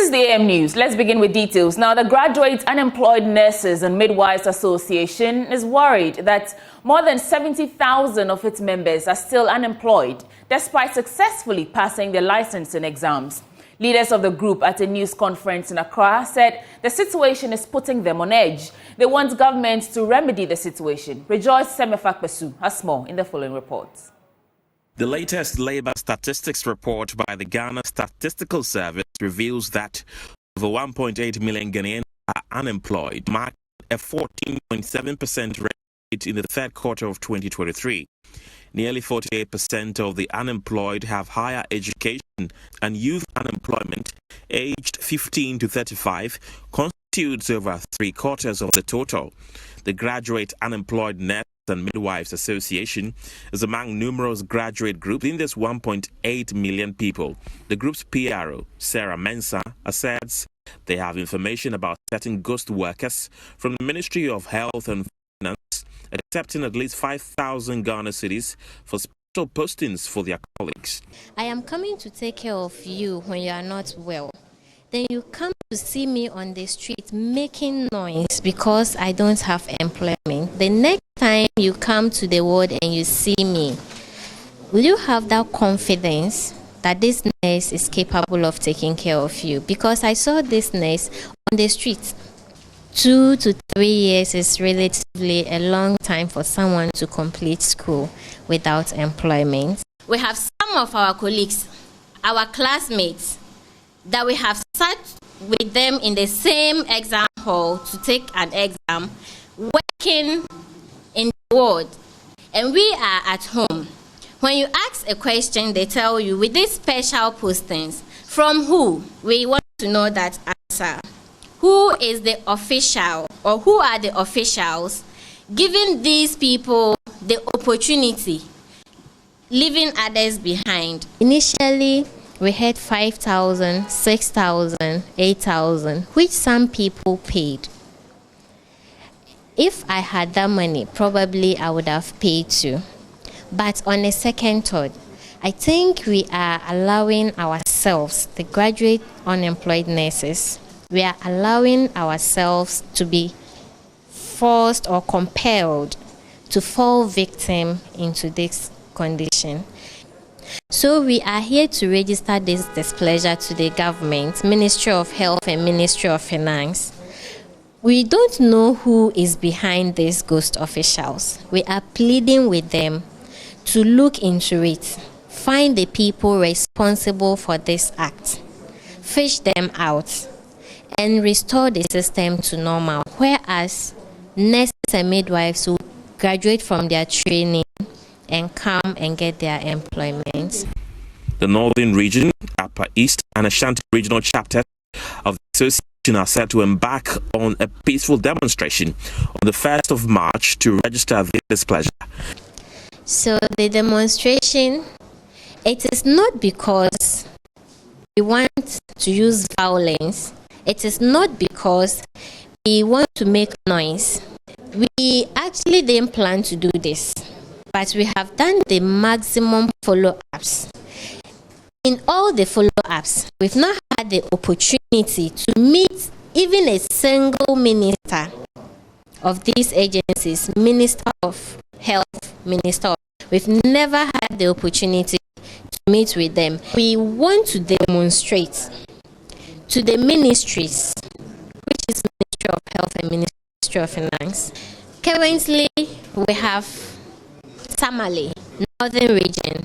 is the AM News. Let's begin with details. Now, the Graduate Unemployed Nurses and Midwives Association is worried that more than 70,000 of its members are still unemployed, despite successfully passing their licensing exams. Leaders of the group at a news conference in Accra said the situation is putting them on edge. They want government to remedy the situation. Rejoice Semefakpesu has more in the following report. The latest labor statistics report by the Ghana Statistical Service reveals that over 1.8 million Ghanaians are unemployed, marking a 14.7% rate in the third quarter of 2023. Nearly 48% of the unemployed have higher education, and youth unemployment, aged 15 to 35, constitutes over 3/4 of the total. The Graduate Unemployed Nurses and Midwives Association is among numerous graduate groups in this 1.8 million people. The group's PRO, Sarah Mensah, asserts they have information about certain ghost workers from the Ministry of Health and Finance, accepting at least 5,000 Ghana cedis for special postings for their colleagues. I am coming to take care of you when you are not well. Then you come to see me on the street making noise because I don't have employment. The next time you come to the ward and you see me, will you have that confidence that this nurse is capable of taking care of you? Because I saw this nurse on the street. 2 to 3 years is relatively a long time for someone to complete school without employment. We have some of our colleagues, our classmates, that we have sat with them in the same exam hall to take an exam, working in the ward, and we are at home. When you ask a question, they tell you, with these special postings, from who? We want to know that answer. Who is the official, or who are the officials giving these people the opportunity, leaving others behind? Initially, we had 5,000, 6,000, 8,000, which some people paid. If I had that money, probably I would have paid too. But on a second thought, I think we are allowing ourselves, the graduate unemployed nurses, we are allowing ourselves to be forced or compelled to fall victim into this condition. So we are here to register this displeasure to the government, Ministry of Health and Ministry of Finance. We don't know who is behind these ghost officials. We are pleading with them to look into it, find the people responsible for this act, fish them out, and restore the system to normal, whereas nurses and midwives will graduate from their training and come and get their employment. The Northern Region, Upper East, and Ashanti regional chapters of the association are set to embark on a peaceful demonstration on the 1st of March to register their displeasure. So the demonstration, it is not because we want to use violence. It is not because we want to make noise. We actually didn't plan to do this, but we have done the maximum follow-ups. In all the follow-ups, we've not had the opportunity to meet even a single minister of these agencies, Minister of Health, Minister of... We've never had the opportunity to meet with them. We want to demonstrate to the ministries, which is Ministry of Health and Ministry of Finance. Currently, we have Tamale, Northern Region,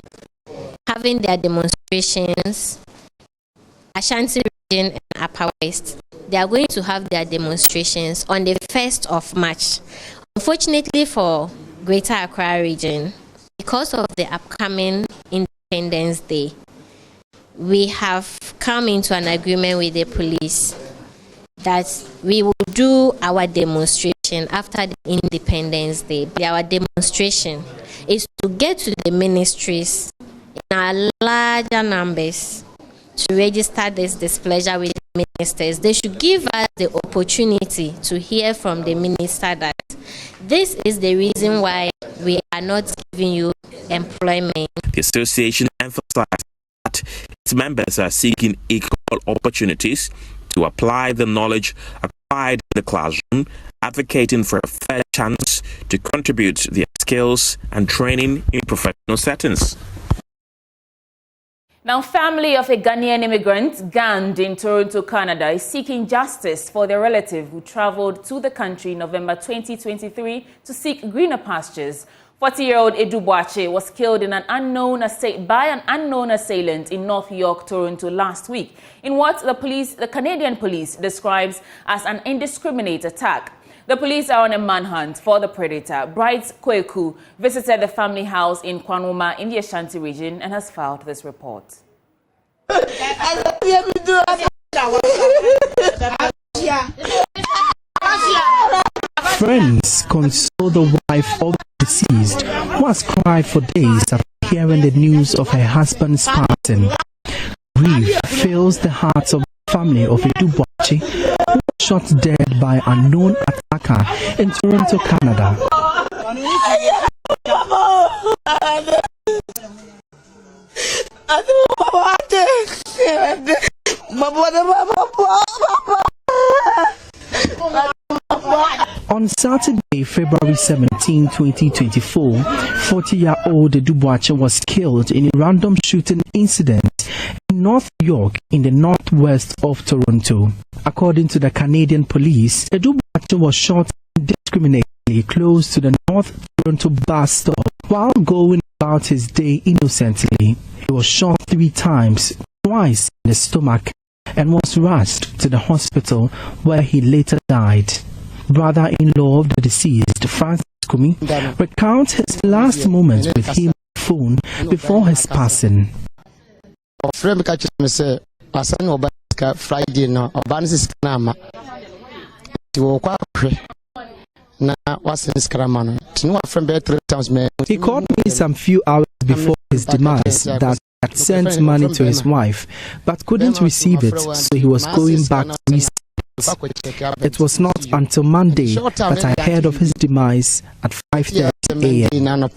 having their demonstrations. Ashanti Region and Upper West, they are going to have their demonstrations on the 1st of March. Unfortunately for Greater Accra Region, because of the upcoming Independence Day, we have come into an agreement with the police that we will do our demonstration after the Independence Day. Our demonstration is to get to the ministries in our larger numbers to register this displeasure with the ministers. They should give us the opportunity to hear from the minister that this is the reason why we are not giving you employment. The association emphasized that Its members are seeking equal opportunities to apply the knowledge acquired in the classroom, advocating for a fair chance to contribute their skills and training in professional settings. Now, family of a Ghanaian immigrant ganged in Toronto, Canada, is seeking justice for their relative who traveled to the country in November 2023 to seek greener pastures. 40-year-old Abochie was killed by an unknown assailant in North York, Toronto last week, in what the Canadian police describes as an indiscriminate attack. The police are on a manhunt for the predator. Bright Kweku visited the family house in Kwanwoma in the Ashanti region and has filed this report. Friends console the wife of the deceased, who has cried for days after hearing the news of her husband's passing. Grief fills the hearts of the family of Abochie, who was shot dead by an unknown attacker in Toronto, Canada. On Saturday, February 17, 2024, 40-year-old Abochie was killed in a random shooting incident in North York in the northwest of Toronto. According to the Canadian police, Abochie was shot indiscriminately close to the North Toronto bus stop while going about his day innocently. He was shot 3 times, twice in the stomach, and was rushed to the hospital where he later died. Brother-in-law of the deceased, Francis Kumi, recounts his last moments with him on the phone before his passing. He called me some few hours before his demise that he had sent money to his wife but couldn't receive it, so he was going back to receive it. It was not until Monday that I heard of his demise at 5:30 a.m.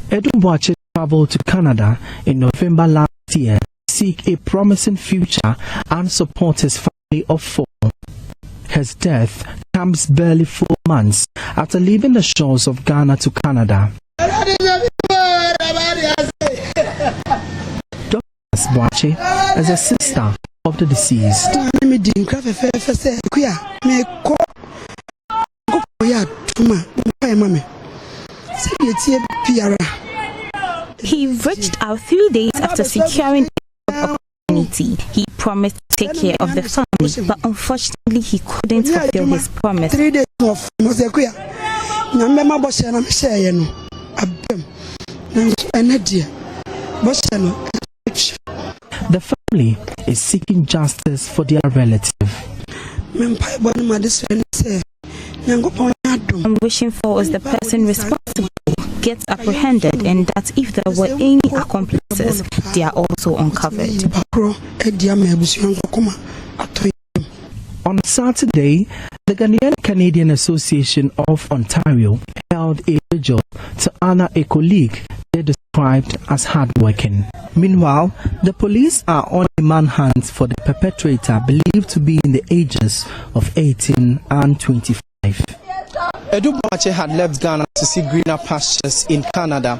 Abochie traveled to Canada in November last year to seek a promising future and support his family of 4. His death comes barely 4 months after leaving the shores of Ghana to Canada. Dr. Abochie is a sister of the deceased. He reached out 3 days after securing a job opportunity. He promised to take care of the family, but unfortunately he couldn't fulfill his promise. 3 days of the family is seeking justice for their relative. I'm wishing for is the person responsible gets apprehended, and that if there were any accomplices, they are also uncovered. On Saturday, the Ghanaian Canadian Association of Ontario held a vigil to honor a colleague they described as hardworking. Meanwhile, the police are on a manhunt for the perpetrator, believed to be in the ages of 18 and 25. Abochie had left Ghana to see greener pastures in Canada.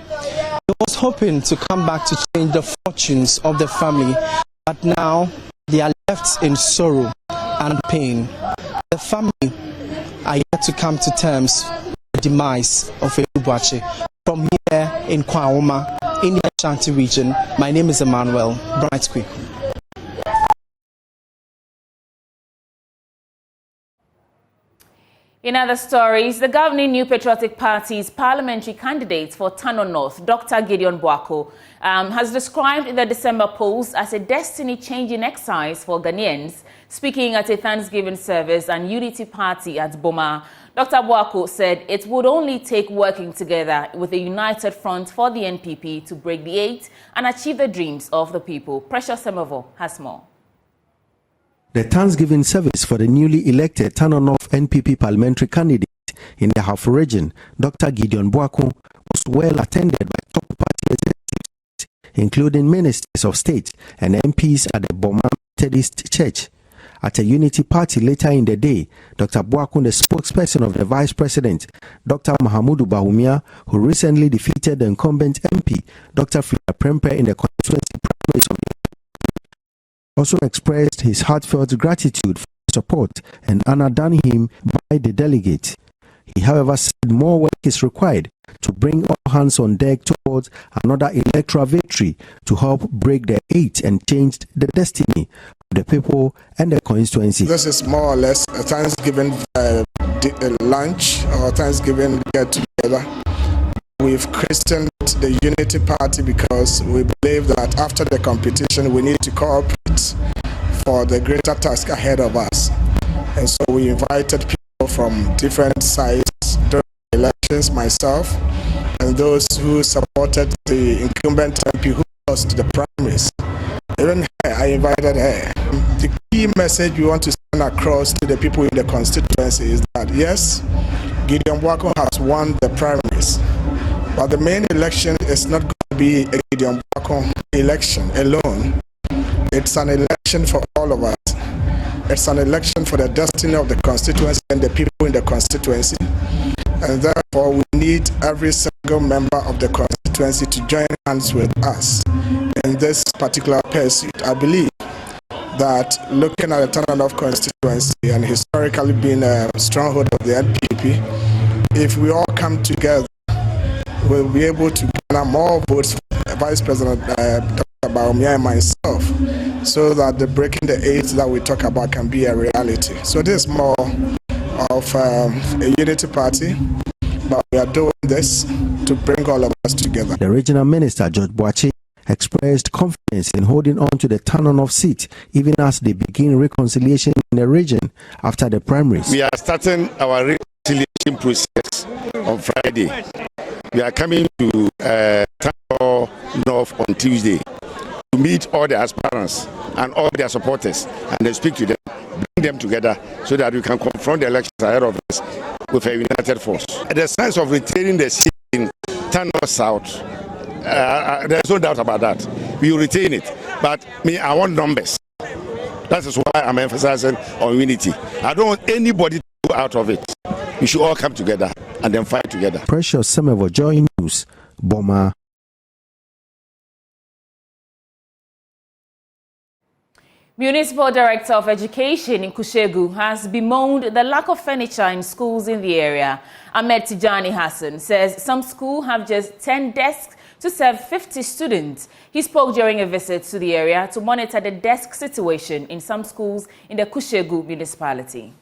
He was hoping to come back to change the fortunes of the family, but now they are left in sorrow and pain. The family are yet to come to terms with the demise of Abochie. From here in Kwanwoma, in the Ashanti region, my name is Emmanuel Bright Quick. In other stories, the governing New Patriotic Party's parliamentary candidate for Tano North, Dr. Gideon Boako, has described the December polls as a destiny-changing exercise for Ghanaians. Speaking at a Thanksgiving service and Unity Party at Boma, Dr. Boako said it would only take working together with a united front for the NPP to break the 8 and achieve the dreams of the people. Precious Semevo has more. The Thanksgiving service for the newly elected Tanonof NPP parliamentary candidate in the Hafo region, Dr. Gideon Boakun, was well attended by top party executives, including ministers of state and MPs at the Boma Methodist Church. At a unity party later in the day, Dr. Boakun, the spokesperson of the vice president, Dr. Mahamudu Bawumia, who recently defeated the incumbent MP, Dr. Frida Prempe, in the constituency primaries of the also expressed his heartfelt gratitude for the support and honor done him by the delegate. He, however, said more work is required to bring all hands on deck towards another electoral victory to help break the eight and change the destiny of the people and the constituency. This is more or less a Thanksgiving lunch or Thanksgiving get-together. We've christened the Unity Party because we believe that after the competition we need to cooperate for the greater task ahead of us. And so we invited people from different sides during the elections, myself, and those who supported the incumbent MP who lost the primaries. Even her, I invited her. The key message we want to send across to the people in the constituency is that yes, Gideon Boakun has won the primaries, but the main election is not going to be a Gideon Boakun election alone. It's an election for all of us. It's an election for the destiny of the constituency and the people in the constituency. And therefore, we need every single member of the constituency to join hands with us in this particular pursuit. I believe that looking at the Tanonof constituency and historically being a stronghold of the NPP, if we all come together, we'll be able to garner more votes for Vice President Dr. Bawumia and myself, so that the breaking the eight that we talk about can be a reality. So this is more of a unity party, but we are doing this to bring all of us together. The regional minister, Abochie, expressed confidence in holding on to the Tanonof seat even as they begin reconciliation in the region after the primaries. We are starting our reconciliation process on Friday. We are coming to Tanonof on Tuesday to meet all the aspirants and all their supporters and then speak to them, bring them together so that we can confront the elections ahead of us with a united force. The sense of retaining the seat in Tanonof South, there's no doubt about that. We will retain it. But I want numbers. That is why I'm emphasizing on unity. I don't want anybody to go out of it. We should all come together and then fight together. Precious Semevo, JoyNews, Boma. Municipal Director of Education in Kushegu has bemoaned the lack of furniture in schools in the area. Ahmed Tijani Hassan says some schools have just 10 desks to serve 50 students. He spoke during a visit to the area to monitor the desk situation in some schools in the Kushegu municipality.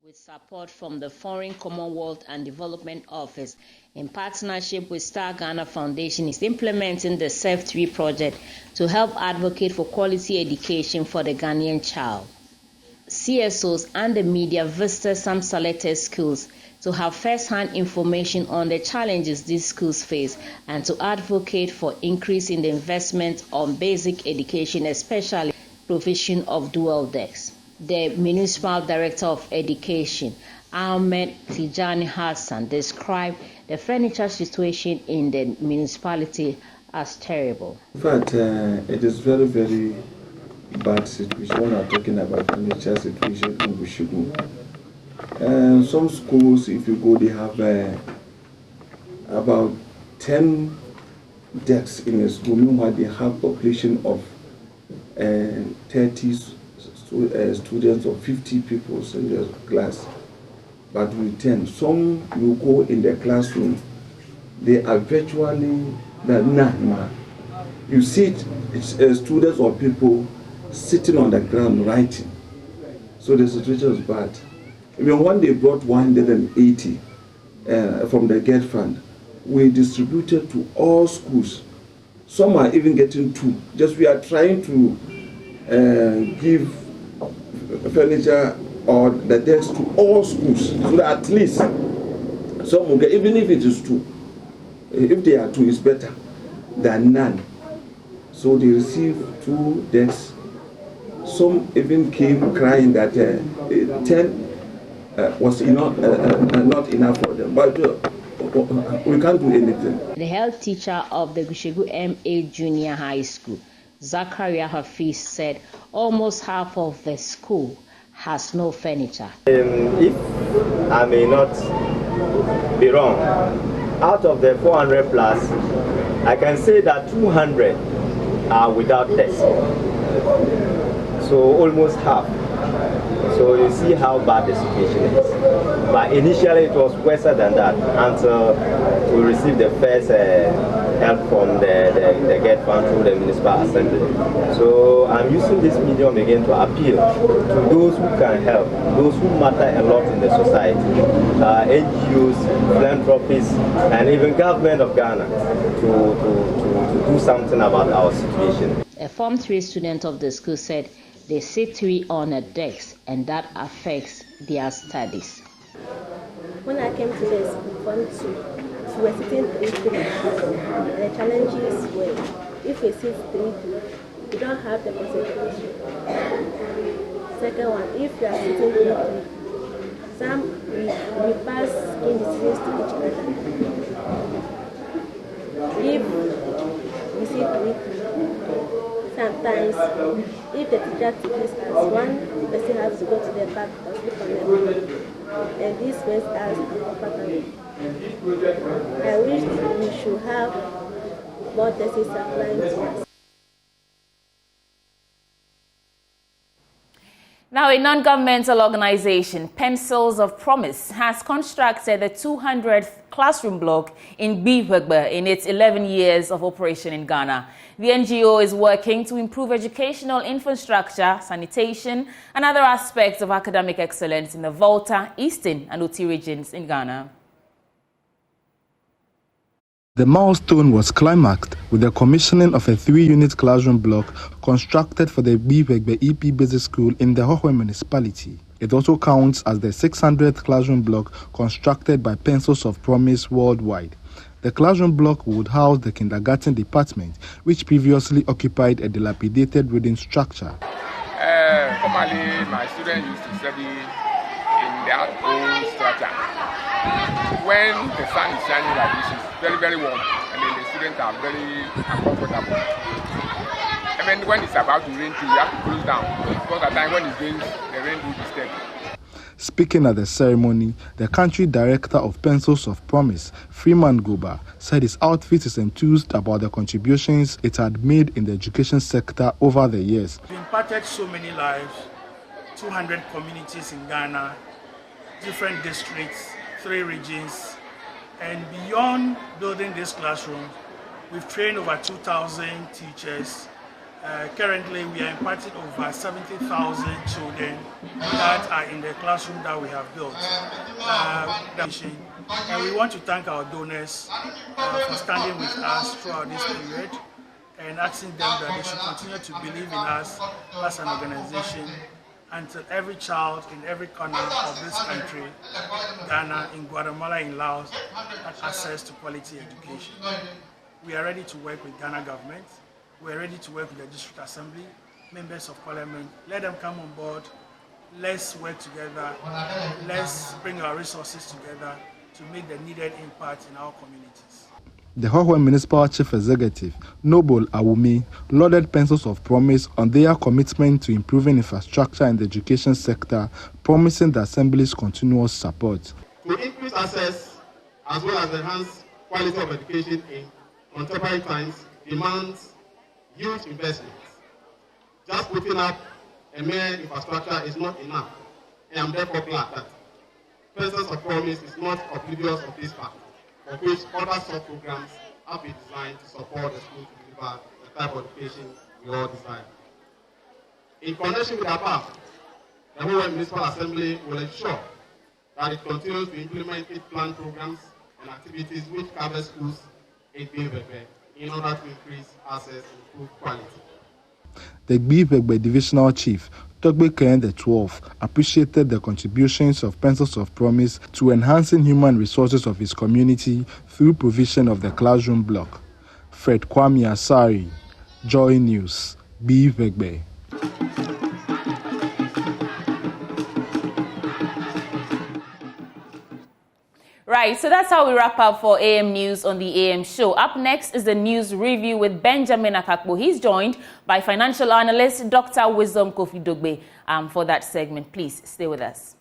With support from the Foreign Commonwealth and Development Office, in partnership with Star Ghana Foundation, is implementing the Serve 3 project to help advocate for quality education for the Ghanaian child. CSOs and the media visited some selected schools to have first-hand information on the challenges these schools face and to advocate for increasing the investment on basic education, especially provision of dual desks. The Municipal Director of Education, Ahmed Tijani Hassan, described the furniture situation in the municipality as terrible. In fact, it is very, very bad situation when we are talking about furniture situation in Kushegu. Some schools, if you go, they have about 10 desks in a school, meanwhile they have population of 30 students or 50 people in the class. But with 10, some you go in the classroom, they are virtually none. You see students or people sitting on the ground writing. So the situation is bad. Even when they brought 180 from the GET fund, we distributed to all schools. Some are even getting 2. Just we are trying to give furniture or the desks to all schools, so that at least some will get, even if it is 2. If they are 2, it's better than none. So they received 2 desks. Some even came crying that 10 was not enough for them. But we can't do anything. The health teacher of the Gushegu MA Junior High School, Zakaria Hafiz, said almost half of the school has no furniture. If I may not be wrong, out of the 400 plus, I can say that 200 are without desk. So almost half. So you see how bad the situation is. But initially it was worse than that until we received the first help from the GET fund through the Municipal Assembly. So I'm using this medium again to appeal to those who can help, those who matter a lot in the society, NGOs, philanthropists, and even government of Ghana to do something about our situation. A Form 3 student of the school said they sit 3 on a desk and that affects their studies. When I came to the school, Form 2, we were sitting 3 students. The challenges were, if we sit 3, we don't have the concentration. Second one, if you are sitting 3, we pass in diseases to each other. If we sit 3, sometimes, if the teacher teaches us, one person has to go to the back or sleep on the floor, and this makes us uncomfortable. I wish we should have more desks supplying to us. Now, a non-governmental organization, Pencils of Promise, has constructed the 200th classroom block in Bivegbe in its 11 years of operation in Ghana. The NGO is working to improve educational infrastructure, sanitation, and other aspects of academic excellence in the Volta, Eastern, and Oti regions in Ghana. The milestone was climaxed with the commissioning of a 3-unit classroom block constructed for the Bivegbe EP Basic School in the Hohwe municipality. It also counts as the 600th classroom block constructed by Pencils of Promise worldwide. The classroom block would house the kindergarten department, which previously occupied a dilapidated wooden structure. Formerly, my students used to study in that old structure. When the sun is shining like this, it's very, very warm, and then the students are very uncomfortable. And then when it's about to rain too, you have to close down, because at times when it rains, the rain will disturb. Speaking at the ceremony, the country director of Pencils of Promise, Freeman Goba, said his outfit is enthused about the contributions it had made in the education sector over the years. We've impacted so many lives, 200 communities in Ghana, different districts, 3 regions, and beyond building this classroom, we've trained over 2,000 teachers. Currently, we are imparting over 70,000 children that are in the classroom that we have built. And we want to thank our donors for standing with us throughout this period and asking them that they should continue to believe in us as an organization until every child in every corner of this country, Ghana, in Guatemala, in Laos, has access to quality education. We are ready to work with Ghana government. We are ready to work with the District Assembly, members of Parliament. Let them come on board. Let's work together. Let's bring our resources together to make the needed impact in our communities. The Hohwe Municipal Chief Executive, Noble Awumi, lauded Pencils of Promise on their commitment to improving infrastructure in the education sector, promising the Assembly's continuous support. To increase access as well as enhance quality of education in contemporary times demands huge investments. Just putting up a mere infrastructure is not enough, and I'm therefore glad that Pencils of Promise is not oblivious of this fact, for which other sub-programs have been designed to support the school to deliver the type of education we all desire. In connection with the above, the Hohwe Municipal Assembly will ensure that it continues to implement its planned programs and activities which cover schools in Bivegbe in order to increase access and improve quality. The Bivegbe Divisional Chief, Togbe Ken XII, appreciated the contributions of Pencils of Promise to enhancing human resources of his community through provision of the classroom block. Fred Kwame Asari, Joy News, B. Vegbe. Right, so that's how we wrap up for AM News on the AM show. Up next is the news review with Benjamin Akakbo. He's joined by financial analyst Dr. Wisdom Kofi Dogbe for that segment. Please stay with us.